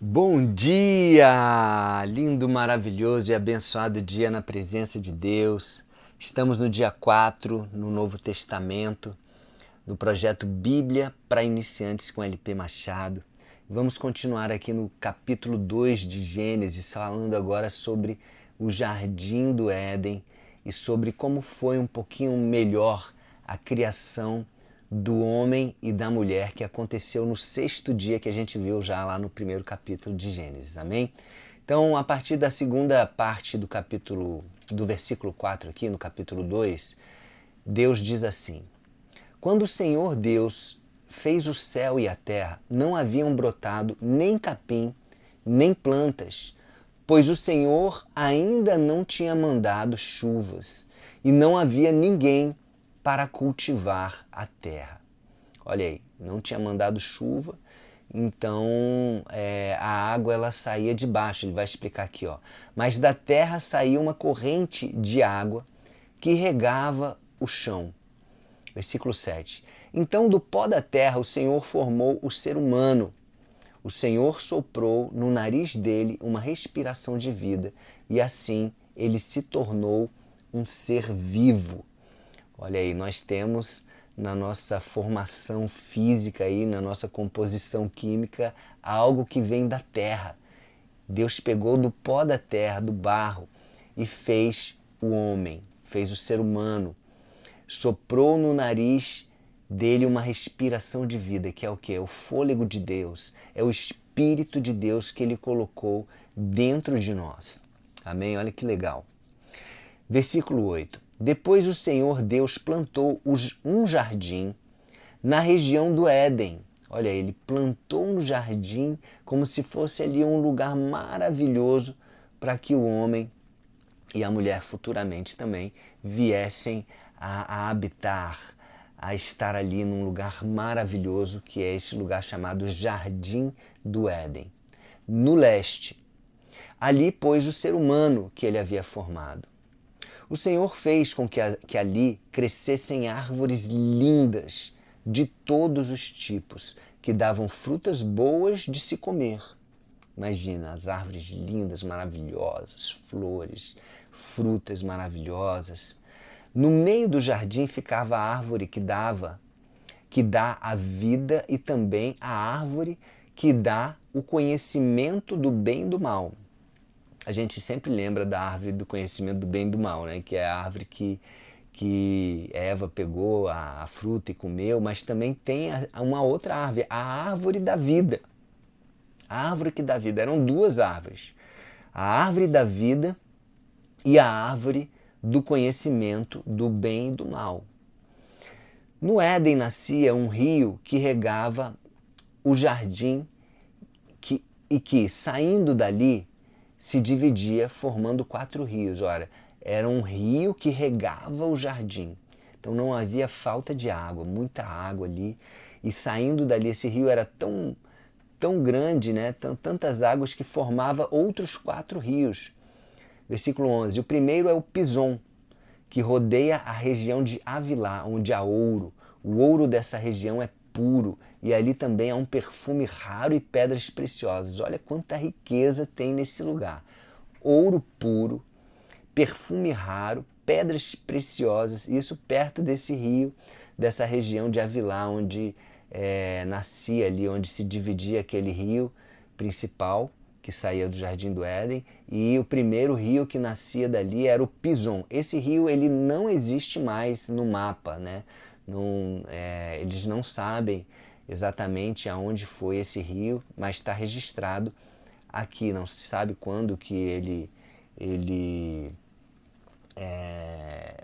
Bom dia! Lindo, maravilhoso e abençoado dia na presença de Deus. Estamos no dia 4, no Novo Testamento, no projeto Bíblia para Iniciantes com LP Machado. Vamos continuar aqui no capítulo 2 de Gênesis, falando agora sobre o Jardim do Éden e sobre como foi um pouquinho melhor a criação do homem e da mulher que aconteceu no sexto dia que a gente viu já lá no primeiro capítulo de Gênesis, amém? Então, a partir da segunda parte do capítulo, do versículo 4 aqui, no capítulo 2, Deus diz assim: Quando o Senhor Deus fez o céu e a terra, não haviam brotado nem capim, nem plantas, pois o Senhor ainda não tinha mandado chuvas, e não havia ninguém para cultivar a terra. Olha aí, não tinha mandado chuva, então a água ela saía de baixo. Ele vai explicar aqui, ó. Mas da terra saía uma corrente de água que regava o chão. Versículo 7. Então do pó da terra o Senhor formou o ser humano. O Senhor soprou no nariz dele uma respiração de vida e assim ele se tornou um ser vivo. Olha aí, nós temos na nossa formação física aí, na nossa composição química, algo que vem da terra. Deus pegou do pó da terra, do barro, e fez o homem, fez o ser humano. Soprou no nariz dele uma respiração de vida, que é o quê? É o fôlego de Deus, é o Espírito de Deus que ele colocou dentro de nós. Amém? Olha que legal. Versículo 8. Depois o Senhor Deus plantou um jardim na região do Éden. Olha, ele plantou um jardim como se fosse ali um lugar maravilhoso para que o homem e a mulher futuramente também viessem a habitar, a estar ali num lugar maravilhoso que é esse lugar chamado Jardim do Éden, no leste. Ali pôs o ser humano que ele havia formado. O Senhor fez com que ali crescessem árvores lindas de todos os tipos, que davam frutas boas de se comer. Imagina, as árvores lindas, maravilhosas, flores, frutas maravilhosas. No meio do jardim ficava a árvore que dá a vida e também a árvore que dá o conhecimento do bem e do mal. A gente sempre lembra da árvore do conhecimento do bem e do mal, né? Que é a árvore que Eva pegou a fruta e comeu, mas também tem uma outra árvore, a árvore da vida. A árvore que dá vida. Eram duas árvores. A árvore da vida e a árvore do conhecimento do bem e do mal. No Éden nascia um rio que regava o jardim e que, saindo dali, se dividia formando 4 rios. Ora, era um rio que regava o jardim. Então não havia falta de água, muita água ali. E saindo dali, esse rio era tão grande, né? Tantas águas que formava outros 4 rios. Versículo 11. O primeiro é o Pison, que rodeia a região de Avilá, onde há ouro. O ouro dessa região é puro e ali também há um perfume raro e pedras preciosas. Olha quanta riqueza tem nesse lugar. Ouro puro, perfume raro, pedras preciosas, isso perto desse rio, dessa região de Avilá, onde nascia ali, onde se dividia aquele rio principal que saía do Jardim do Éden, e o primeiro rio que nascia dali era o Pison. Esse rio ele não existe mais no mapa, né? Não, eles não sabem exatamente aonde foi esse rio, mas está registrado aqui. Não se sabe quando que ele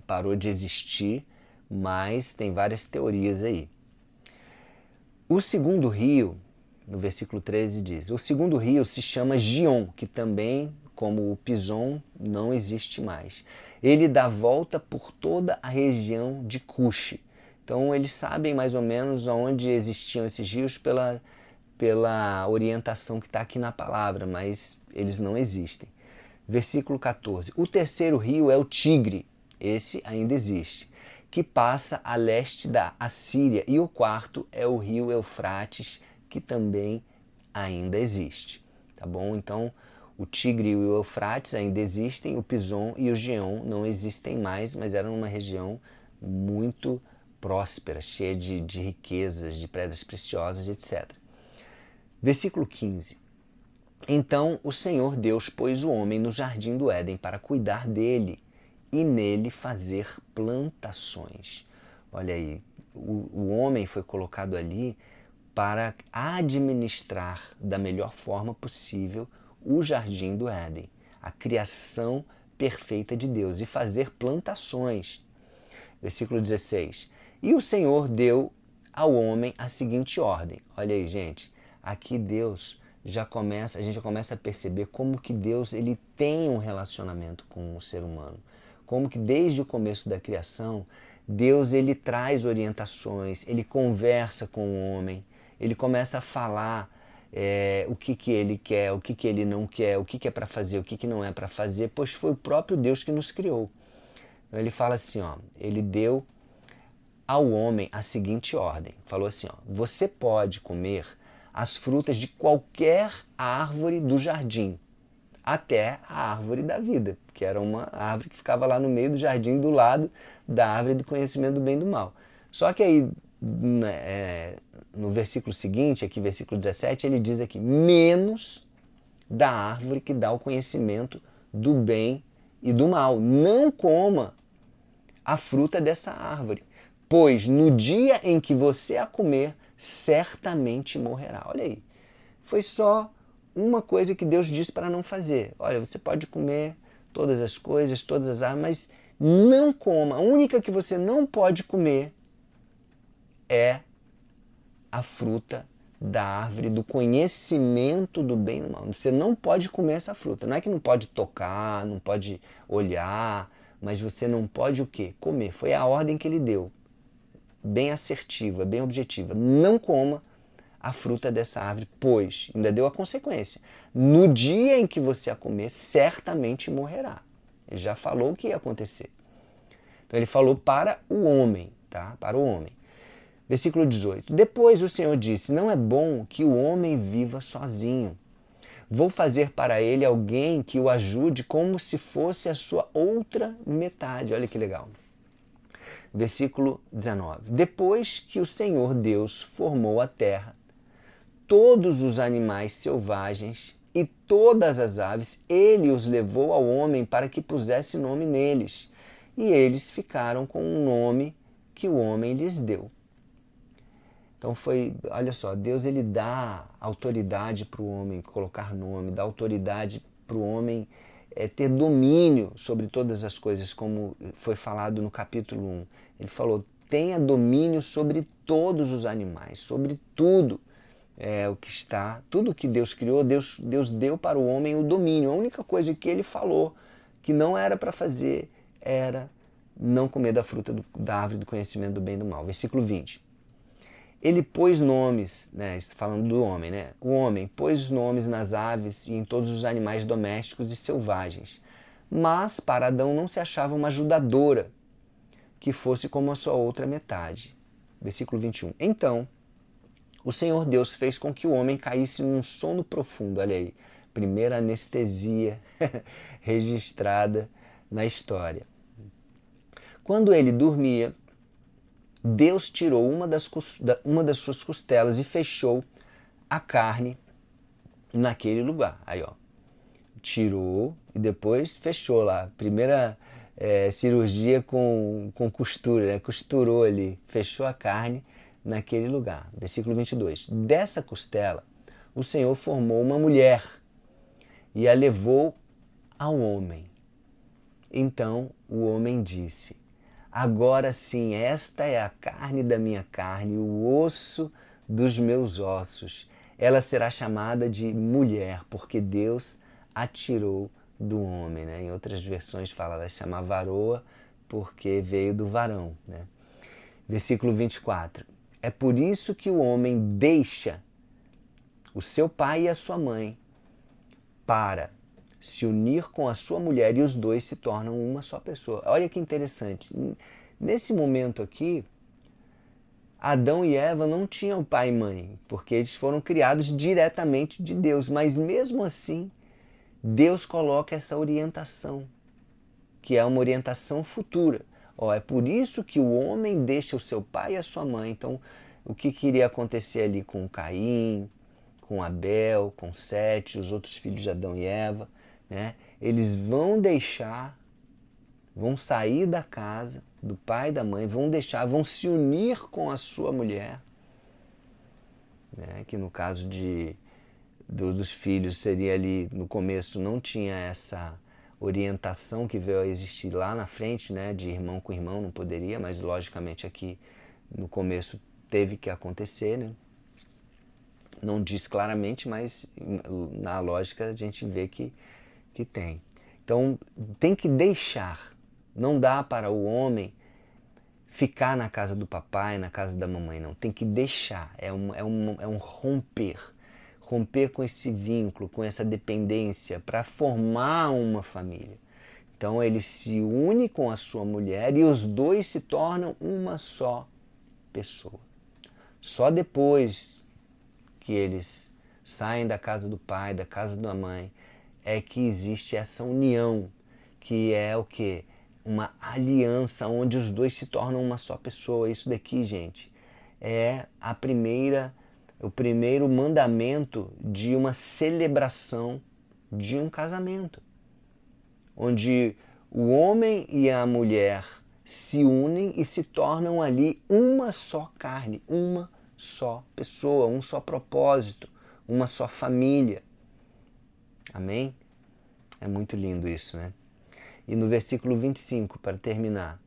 parou de existir, mas tem várias teorias aí. O segundo rio, no versículo 13 diz, o segundo rio se chama Gion, que também, como o Pison, não existe mais. Ele dá volta por toda a região de Cuxi. Então eles sabem mais ou menos onde existiam esses rios pela orientação que está aqui na palavra, mas eles não existem. Versículo 14. O terceiro rio é o Tigre, esse ainda existe, que passa a leste da Assíria, e o quarto é o rio Eufrates, que também ainda existe. tá bom? Então, o Tigre e o Eufrates ainda existem, o Pison e o Gion não existem mais, mas eram uma região muito próspera, cheia de riquezas, de pedras preciosas, etc. Versículo 15. Então o Senhor Deus pôs o homem no jardim do Éden para cuidar dele e nele fazer plantações. Olha aí, o homem foi colocado ali para administrar da melhor forma possível o jardim do Éden, a criação perfeita de Deus, e fazer plantações. Versículo 16. E o Senhor deu ao homem a seguinte ordem. Olha aí, gente, aqui Deus a gente já começa a perceber como que Deus ele tem um relacionamento com o ser humano. Como que desde o começo da criação, Deus ele traz orientações, ele conversa com o homem, ele começa a falar o que ele quer, o que ele não quer, o que é para fazer, o que não é para fazer, pois foi o próprio Deus que nos criou. Então ele fala assim, ó, ele deu ao homem a seguinte ordem, falou assim, ó, você pode comer as frutas de qualquer árvore do jardim, até a árvore da vida, que era uma árvore que ficava lá no meio do jardim, do lado da árvore do conhecimento do bem e do mal. Só que aí, no versículo seguinte, aqui versículo 17, ele diz aqui, menos da árvore que dá o conhecimento do bem e do mal. Não coma a fruta dessa árvore, pois no dia em que você a comer, certamente morrerá. Olha aí, foi só uma coisa que Deus disse para não fazer. Olha, você pode comer todas as coisas, todas as árvores, mas não coma. A única que você não pode comer é a fruta da árvore do conhecimento do bem e do mal. Você não pode comer essa fruta. Não é que não pode tocar, não pode olhar, mas você não pode o quê? Comer. Foi a ordem que ele deu. Bem assertiva, bem objetiva. Não coma a fruta dessa árvore, pois, ainda deu a consequência, no dia em que você a comer, certamente morrerá. Ele já falou o que ia acontecer. Então ele falou para o homem, tá? Para o homem. Versículo 18. Depois o Senhor disse, não é bom que o homem viva sozinho. Vou fazer para ele alguém que o ajude como se fosse a sua outra metade. Olha que legal. Versículo 19. Depois que o Senhor Deus formou a terra, todos os animais selvagens e todas as aves, ele os levou ao homem para que pusesse nome neles. E eles ficaram com o nome que o homem lhes deu. Então olha só, Deus ele dá autoridade para o homem colocar nome, dá autoridade para o homem ter domínio sobre todas as coisas, como foi falado no capítulo 1. Ele falou, tenha domínio sobre todos os animais, sobre tudo o que está, tudo que Deus criou, Deus deu para o homem o domínio. A única coisa que ele falou que não era para fazer era não comer da fruta da árvore do conhecimento do bem e do mal. Versículo 20. Ele pôs nomes, né, falando do homem, né? O homem pôs nomes nas aves e em todos os animais domésticos e selvagens. Mas para Adão não se achava uma ajudadora que fosse como a sua outra metade. Versículo 21. Então, o Senhor Deus fez com que o homem caísse num sono profundo. Olha aí, primeira anestesia registrada na história. Quando ele dormia, Deus tirou uma das suas costelas e fechou a carne naquele lugar. Aí, ó, tirou e depois fechou lá. Primeira cirurgia com costura, né? Costurou ali, fechou a carne naquele lugar. Versículo 22. Dessa costela, o Senhor formou uma mulher e a levou ao homem. Então o homem disse, agora sim, esta é a carne da minha carne, o osso dos meus ossos. Ela será chamada de mulher, porque Deus a tirou do homem. Né? Em outras versões fala, vai chamar varoa, porque veio do varão. Né? Versículo 24. É por isso que o homem deixa o seu pai e a sua mãe para se unir com a sua mulher e os dois se tornam uma só pessoa. Olha que interessante. Nesse momento aqui, Adão e Eva não tinham pai e mãe, porque eles foram criados diretamente de Deus, mas mesmo assim, Deus coloca essa orientação, que é uma orientação futura. Ó, é por isso que o homem deixa o seu pai e a sua mãe. Então, o que iria acontecer ali com Caim, com Abel, com Sete, os outros filhos de Adão e Eva, né? Eles vão sair da casa do pai e da mãe, vão se unir com a sua mulher, né? Que no caso dos filhos seria ali, no começo não tinha essa orientação que veio a existir lá na frente, né? De irmão com irmão, não poderia, mas logicamente aqui no começo teve que acontecer, né? Não diz claramente, mas na lógica a gente vê que tem. Então tem que deixar. Não dá para o homem ficar na casa do papai, na casa da mamãe, não. Tem que deixar. É um romper. Romper com esse vínculo, com essa dependência, para formar uma família. Então ele se une com a sua mulher e os dois se tornam uma só pessoa. Só depois que eles saem da casa do pai, da casa da mãe, é que existe essa união, que é o quê? Uma aliança onde os dois se tornam uma só pessoa. Isso daqui, gente, é o primeiro mandamento de uma celebração de um casamento, onde o homem e a mulher se unem e se tornam ali uma só carne, uma só pessoa, um só propósito, uma só família. Amém? É muito lindo isso, né? E no versículo 25, para terminar,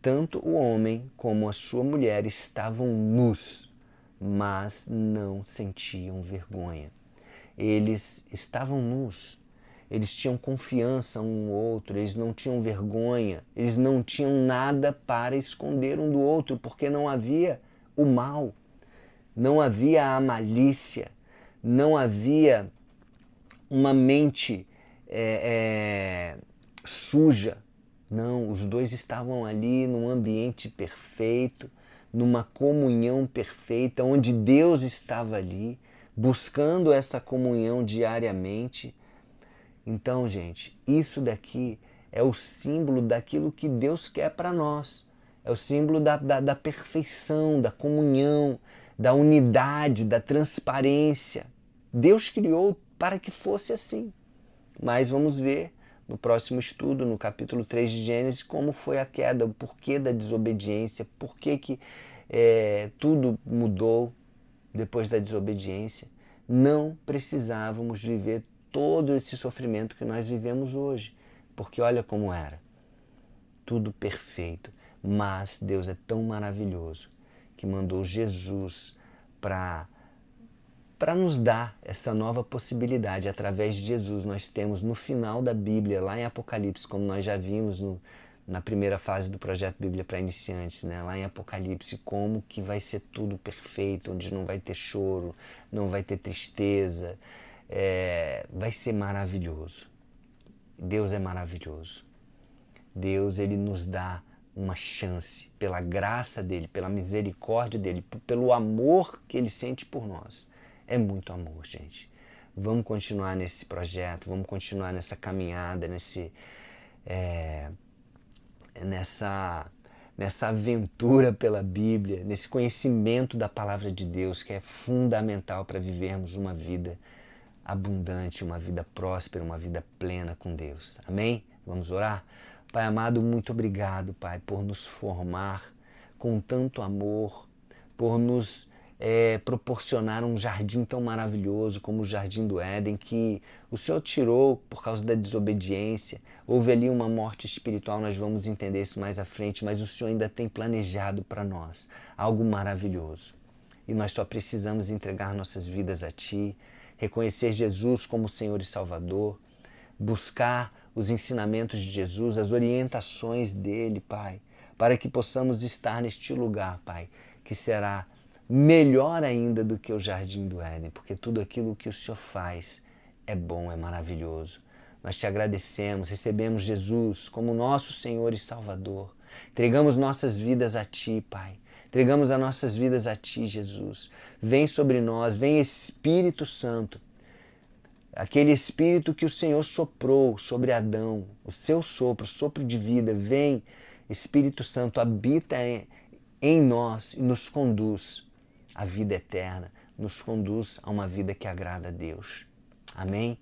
tanto o homem como a sua mulher estavam nus, mas não sentiam vergonha. Eles estavam nus, eles tinham confiança um no outro, eles não tinham vergonha, eles não tinham nada para esconder um do outro, porque não havia o mal, não havia a malícia, não havia uma mente suja. Não, os dois estavam ali num ambiente perfeito, numa comunhão perfeita, onde Deus estava ali, buscando essa comunhão diariamente. Então, gente, isso daqui é o símbolo daquilo que Deus quer para nós. É o símbolo da perfeição, da comunhão, da unidade, da transparência. Deus criou para que fosse assim. Mas vamos ver no próximo estudo, no capítulo 3 de Gênesis, como foi a queda, o porquê da desobediência, por que tudo mudou depois da desobediência. Não precisávamos viver todo esse sofrimento que nós vivemos hoje, porque olha como era. Tudo perfeito, mas Deus é tão maravilhoso que mandou Jesus para nos dar essa nova possibilidade. Através de Jesus nós temos no final da Bíblia, lá em Apocalipse, como nós já vimos na primeira fase do projeto Bíblia para Iniciantes, né? Lá em Apocalipse, como que vai ser tudo perfeito, onde não vai ter choro, não vai ter tristeza, vai ser maravilhoso. Deus é maravilhoso. Deus, ele nos dá uma chance, pela graça dele, pela misericórdia dele, pelo amor que ele sente por nós. É muito amor, gente. Vamos continuar nesse projeto, vamos continuar nessa caminhada, nessa aventura pela Bíblia, nesse conhecimento da palavra de Deus, que é fundamental para vivermos uma vida abundante, uma vida próspera, uma vida plena com Deus. Amém? Vamos orar? Pai amado, muito obrigado, Pai, por nos formar com tanto amor, por nos proporcionar um jardim tão maravilhoso como o Jardim do Éden, que o Senhor tirou por causa da desobediência. Houve ali uma morte espiritual, nós vamos entender isso mais à frente, mas o Senhor ainda tem planejado para nós algo maravilhoso. E nós só precisamos entregar nossas vidas a Ti, reconhecer Jesus como Senhor e Salvador, buscar os ensinamentos de Jesus, as orientações dele, Pai, para que possamos estar neste lugar, Pai, que será melhor ainda do que o Jardim do Éden, porque tudo aquilo que o Senhor faz é bom, é maravilhoso. Nós te agradecemos, recebemos Jesus como nosso Senhor e Salvador. Entregamos nossas vidas a Ti, Pai. Entregamos as nossas vidas a Ti, Jesus. Vem sobre nós, vem Espírito Santo. Aquele Espírito que o Senhor soprou sobre Adão, o seu sopro, o sopro de vida, vem, Espírito Santo, habita em nós e nos conduz à vida eterna, nos conduz a uma vida que agrada a Deus. Amém?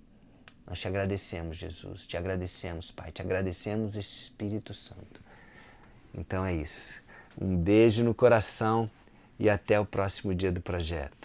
Nós te agradecemos, Jesus, te agradecemos, Pai, te agradecemos, Espírito Santo. Então é isso. Um beijo no coração e até o próximo dia do projeto.